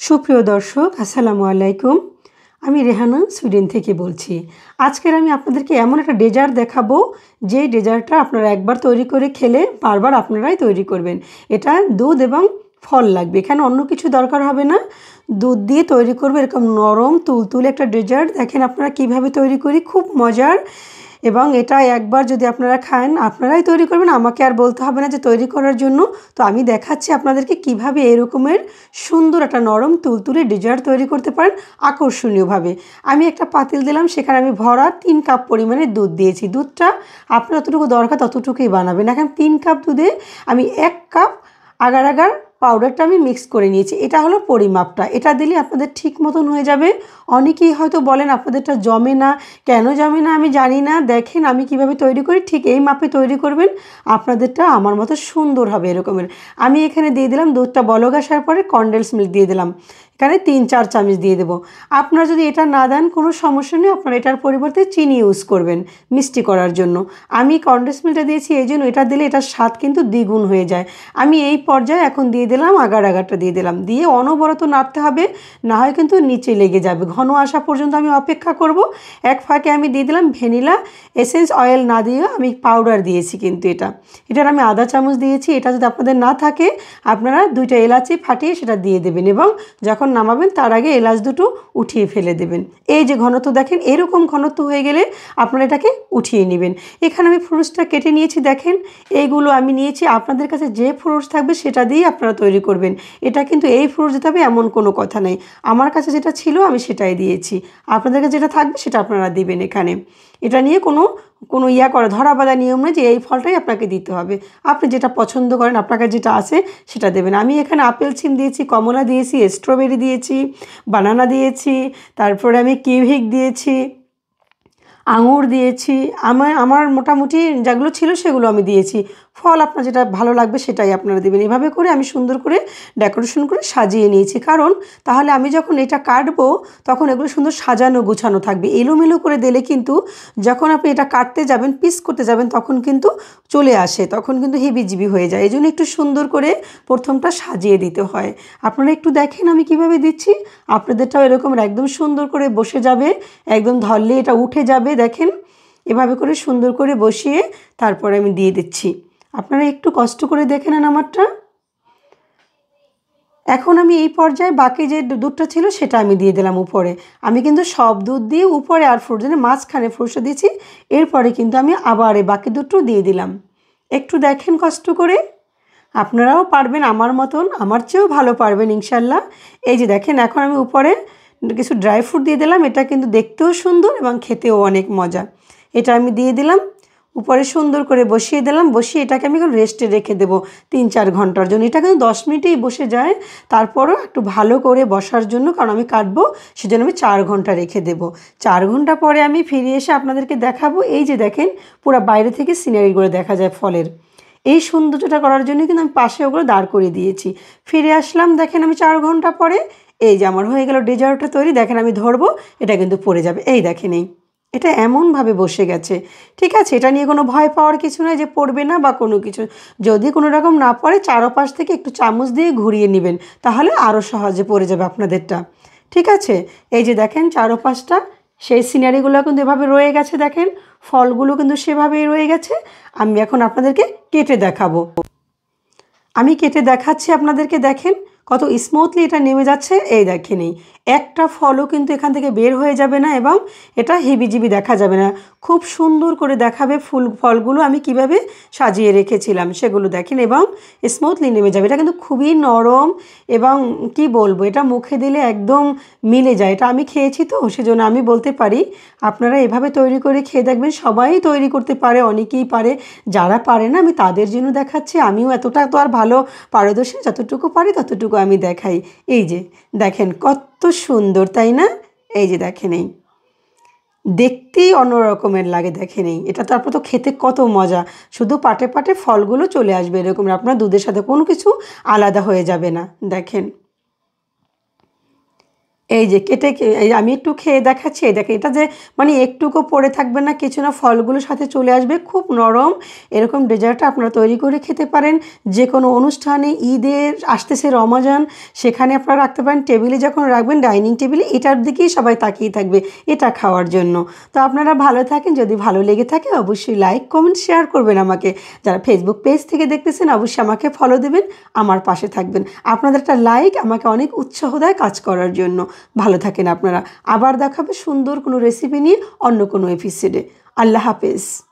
সুপ্রিয় দর্শক আসসালামু আলাইকুম। আমি রেহানা সুইডেন থেকে বলছি। আজকের আমি আপনাদেরকে এমন একটা ডেজার্ট দেখাবো যে ডেজার্টটা আপনারা একবার তৈরি করে খেলে বারবার আপনারাই তৈরি করবেন। এটা দুধ এবং ফল লাগবে, এখানে অন্য কিছু দরকার হবে না। দুধ দিয়ে তৈরি করবে এরকম নরম তুলতুলে একটা ডেজার্ট। দেখেন আপনারা কিভাবে তৈরি করি, খুব মজার। এবং এটা একবার যদি আপনারা খান আপনারাই তৈরি করবেন, আমাকে আর বলতে হবে না যে তৈরি করার জন্য। তো আমি দেখাচ্ছি আপনাদেরকে কিভাবে এরকমের সুন্দর একটা নরম তুলতুলে ডেজার্ট তৈরি করতে পারেন আকর্ষণীয়ভাবে। আমি একটা পাতিল দিলাম, সেখানে আমি ভরা 3 কাপ পরিমাণে দুধ দিয়েছি। দুধটা আপনার যতটুকু দরকার ততটুকুই বানাবেন। এখন 3 কাপ দুধে আমি 1 কাপ আগার আগার পাউডারটা আমি মিক্স করে নিয়েছি। এটা হলো পরিমাপটা, এটা দিলে আপনাদের ঠিক মতন হয়ে যাবে। অনেকেই হয়তো বলেন আপনাদেরটা জমে না, কেন জমে না আমি জানি না। দেখেন আমি কিভাবে তৈরি করি, ঠিক এই মাপে তৈরি করবেন, আপনাদেরটা আমার মতো সুন্দর হবে এরকমের। আমি এখানে দিয়ে দিলাম দুধটা বলক আসার পরে কনডেন্স মিল্ক দিয়ে দিলাম, এখানে 3-4 চামচ দিয়ে দেবো। আপনারা যদি এটা না দেন কোনো সমস্যা নেই, আপনারা এটার পরিবর্তে চিনি ইউজ করবেন মিষ্টি করার জন্য। আমি কনডেন্স মিল্কটা দিয়েছি এই জন্য, এটা দিলে এটার স্বাদ কিন্তু দ্বিগুণ হয়ে যায়। আমি এই পর্যায়ে এখন দিয়ে দিলাম আগার আগারটা দিয়ে দিলাম, দিয়ে অনবরত নাড়তে হবে, না হয় কিন্তু নিচে লেগে যাবে। ঘন আসা পর্যন্ত আমি অপেক্ষা করব। এক ফাঁকে আমি দিয়ে দিলাম ভ্যানিলা এসেন্স, অয়েল না দিয়ে আমি পাউডার দিয়েছি, কিন্তু এটার আমি আধা চামচ দিয়েছি। এটা যদি আপনাদের না থাকে আপনারা 2টা এলাচি ফাটিয়ে সেটা দিয়ে দেবেন, এবং যখন নামাবেন তার আগে এলাচ দুটো উঠিয়ে ফেলে দেবেন। এই যে ঘনত্ব দেখেন, এরকম ঘনত্ব হয়ে গেলে আপনারা এটাকে উঠিয়ে নেবেন। এখানে আমি ফ্রুটসটা কেটে নিয়েছি, দেখেন এইগুলো আমি নিয়েছি। আপনাদের কাছে যে ফ্রুটস থাকবে সেটা দিয়ে আপনারা তৈরি করবেন। এটা কিন্তু এই ফ্রুটস দিতে হবে এমন কোনো কথা নেই, আমার কাছে যেটা ছিল আমি সেটাই দিয়েছি। আপনাদের কাছে যেটা থাকবে সেটা আপনারা দিবেন। এখানে এটা নিয়ে কোনো ধরা বাঁধা নিয়ম নেই যে এই ফলটাই আপনাকে দিতে হবে। আপনি যেটা পছন্দ করেন, আপনার কাছে যেটা আছে সেটা দেবেন। আমি এখানে আপেল সিম দিয়েছি, কমলা দিয়েছি, স্ট্রবেরি দিয়েছি, বানানা দিয়েছি, তারপরে আমি কিউই দিয়েছি, আঙুর দিয়েছি। আমার মোটামুটি যেগুলো ছিল সেগুলো আমি দিয়েছি। ফল আপনার যেটা ভালো লাগবে সেটাই আপনারা দেবেন। এভাবে করে আমি সুন্দর করে ডেকোরেশন করে সাজিয়ে নিয়েছি, কারণ তাহলে আমি যখন এটা কাটবো তখন এগুলো সুন্দর সাজানো গুছানো থাকবে। এলোমেলো করে দিলে কিন্তু যখন আপনি এটা কাটতে যাবেন, পিস করতে যাবেন, তখন কিন্তু চলে আসে, তখন কিন্তু হিবিজিবি হয়ে যায়। এই জন্য একটু সুন্দর করে প্রথমটা সাজিয়ে দিতে হয়। আপনারা একটু দেখেন আমি কিভাবে দিচ্ছি, আপনাদেরটাও এরকম একদম সুন্দর করে বসে যাবে, একদম ধরলে এটা উঠে যাবে। দেখেন এভাবে করে সুন্দর করে বসিয়ে তারপরে আমি দিয়ে দিচ্ছি। আপনারা একটু কষ্ট করে দেখে নেন আমারটা। এখন আমি এই পর্যায়ে বাকি যে দুধটা ছিল সেটা আমি দিয়ে দিলাম উপরে। আমি কিন্তু সব দুধ দিয়ে উপরে আর ফ্রুট দিয়ে মাঝখানে ফ্রুটসটা দিয়েছি, এরপরে কিন্তু আমি আবার এই বাকি দুধটাও দিয়ে দিলাম। একটু দেখেন কষ্ট করে, আপনারাও পারবেন আমার মতন, আমার চেয়েও ভালো পারবেন ইনশাল্লাহ। এই যে দেখেন এখন আমি উপরে কিছু ড্রাই ফ্রুট দিয়ে দিলাম, এটা কিন্তু দেখতেও সুন্দর এবং খেতেও অনেক মজা। এটা আমি দিয়ে দিলাম উপরে, সুন্দর করে বসিয়ে দিলাম। বসিয়ে এটাকে আমি এখন রেস্টে রেখে দেবো 3-4 ঘন্টার জন্য। এটা কিন্তু 10 মিনিটেই বসে যায়, তারপরও একটু ভালো করে বসার জন্য, কারণ আমি কাটবো সেজন্য আমি 4 ঘন্টা রেখে দেবো। 4 ঘন্টা পরে আমি ফিরে এসে আপনাদেরকে দেখাবো। এই যে দেখেন পুরো বাইরে থেকে সিনারিগুলো দেখা যায় ফলের। এই সৌন্দর্যটা করার জন্য কিন্তু আমি পাশে ওগুলো দাঁড় করিয়ে দিয়েছি। ফিরে আসলাম, দেখেন আমি 4 ঘন্টা পরে, এই যে আমার হয়ে গেল ডেজার্টটা তৈরি। দেখেন আমি ধরবো, এটা কিন্তু পড়ে যাবে। এই দেখেন এটা এমনভাবে বসে গেছে। ঠিক আছে, এটা নিয়ে কোনো ভয় পাওয়ার কিছু নয় যে পড়বে না বা কোনো কিছু। যদি কোনো রকম না পড়ে চারপাশ থেকে একটু চামচ দিয়ে ঘুরিয়ে নেবেন, তাহলে আরও সহজে পড়ে যাবে আপনাদেরটা। ঠিক আছে, এই যে দেখেন চারপাশটা সেই সিনারিগুলো কিন্তু এভাবে রয়ে গেছে। দেখেন ফলগুলো কিন্তু সেভাবেই রয়ে গেছে। আমি এখন আপনাদেরকে কেটে দেখাবো। আমি কেটে দেখাচ্ছি আপনাদেরকে, দেখেন কত স্মুথলি এটা নেমে যাচ্ছে। এই দেখেন একটা ফলও কিন্তু এখান থেকে বের হয়ে যাবে না, এবং এটা হিবিজিবি দেখা যাবে না, খুব সুন্দর করে দেখাবে। ফলগুলো আমি কিভাবে সাজিয়ে রেখেছিলাম সেগুলো দেখেন, এবং স্মুথলি নেমে যাবে। এটা কিন্তু খুবই নরম, এবং কি বলবো, এটা মুখে দিলে একদম মিলে যায়। এটা আমি খেয়েছি তো সেজন্য আমি বলতে পারি, আপনারা এভাবে তৈরি করে খেয়ে দেখবেন। সবাই তৈরি করতে পারে, অনেকেই পারে, যারা পারে না আমি তাদের জন্য দেখাচ্ছি। আমিও এতটা তো আর ভালো পারদর্শী, যতটুকু পারি ততটুকু আমি দেখাই। এই যে দেখেন কত সুন্দর, তাই না? এই যে দেখেন দেখতেই অন্যরকমের লাগে। দেখেন এটা তারপর তো খেতে কত মজা, শুধু পাটে পাটে ফলগুলো চলে আসবে এরকম, আপনার দুধের সাথে কোনো কিছু আলাদা হয়ে যাবে না। দেখেন এই যে কেটে আমি একটু খেয়ে দেখাচ্ছি। এই দেখে এটা যে মানে একটুকু পড়ে থাকবে না, কিছু না, ফলগুলোর সাথে চলে আসবে, খুব নরম। এরকম ডেজার্টটা আপনারা তৈরি করে খেতে পারেন যে কোনো অনুষ্ঠানে। ঈদের আসতেছে রমজান, সেখানে আপনারা রাখতে পারেন। টেবিলে যখন রাখবেন, ডাইনিং টেবিলে, এটার দিকেই সবাই তাকিয়ে থাকবে এটা খাওয়ার জন্য। তো আপনারা ভালো থাকেন। যদি ভালো লেগে থাকে অবশ্যই লাইক, কমেন্ট, শেয়ার করবেন আমাকে। যারা ফেসবুক পেজ থেকে দেখতেছেন অবশ্যই আমাকে ফলো দেবেন, আমার পাশে থাকবেন। আপনাদের একটা লাইক আমাকে অনেক উৎসাহ দেয় কাজ করার জন্য। ভালো থাকেন আপনারা। আবার দেখাবে সুন্দর কোনো রেসিপি নিয়ে অন্য কোনো এপিসোডে। আল্লাহ হাফেজ।